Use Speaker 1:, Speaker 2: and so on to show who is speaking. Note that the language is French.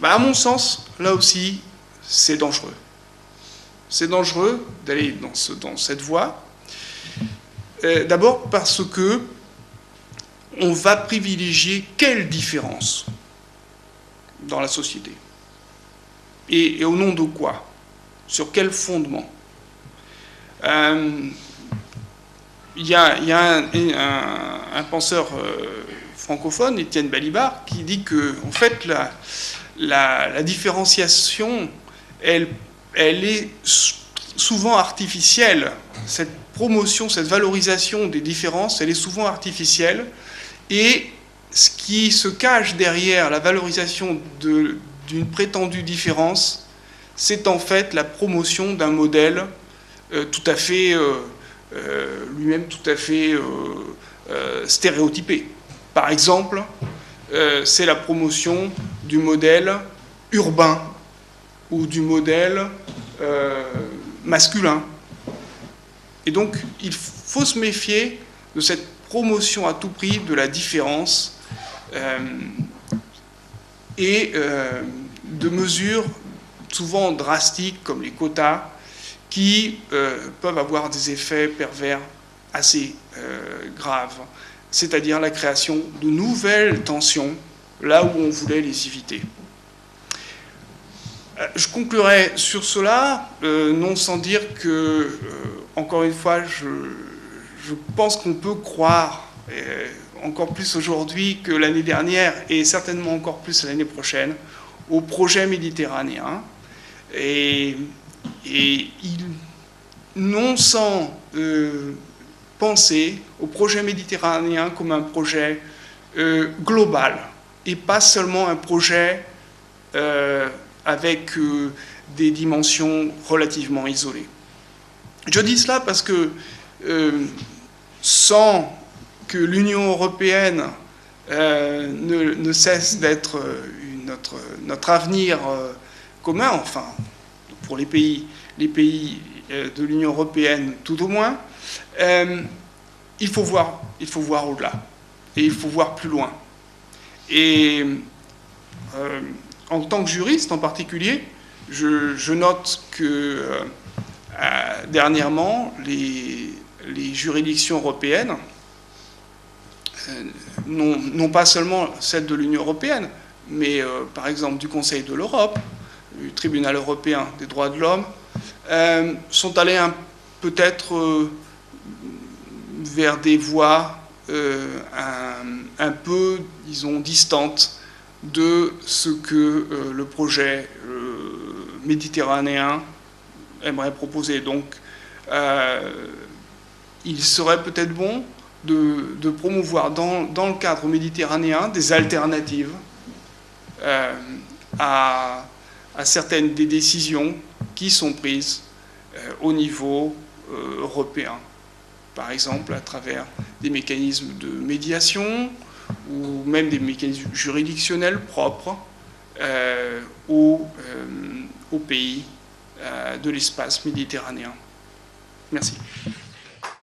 Speaker 1: À mon sens, là aussi, c'est dangereux. C'est dangereux d'aller dans cette voie. D'abord parce que on va privilégier quelle différence dans la société? Et au nom de quoi? Sur quel fondement? Il y a un penseur francophone, Étienne Balibar, qui dit que, en fait, la différenciation, elle est souvent artificielle. Cette promotion, cette valorisation des différences, elle est souvent artificielle. Et ce qui se cache derrière la valorisation d'une prétendue différence, c'est en fait la promotion d'un modèle tout à fait, lui-même tout à fait stéréotypé. Par exemple, c'est la promotion du modèle urbain ou du modèle masculin. Et donc, il faut se méfier de cette promotion à tout prix de la différence et de mesures souvent drastiques comme les quotas qui peuvent avoir des effets pervers assez graves, c'est-à-dire la création de nouvelles tensions là où on voulait les éviter. Je conclurai sur cela, non sans dire que, encore une fois, je pense qu'on peut croire, encore plus aujourd'hui que l'année dernière, et certainement encore plus l'année prochaine, au projet méditerranéen. Et non sans penser au projet méditerranéen comme un projet global, et pas seulement un projet avec des dimensions relativement isolées. Je dis cela parce que sans que l'Union européenne ne cesse d'être notre avenir commun, enfin, pour les pays de l'Union européenne tout au moins, il faut voir au-delà, et il faut voir plus loin. Et en tant que juriste en particulier, je note que dernièrement, les juridictions européennes, non pas seulement celles de l'Union européenne, mais par exemple du Conseil de l'Europe, du Tribunal européen des droits de l'homme, sont allées peut-être vers des voies un peu, disons, distantes de ce que le projet méditerranéen aimerait proposer. Donc, il serait peut-être bon de promouvoir dans le cadre méditerranéen des alternatives à certaines des décisions qui sont prises au niveau européen. Par exemple, à travers des mécanismes de médiation ou même des mécanismes juridictionnels propres aux pays de l'espace méditerranéen. Merci.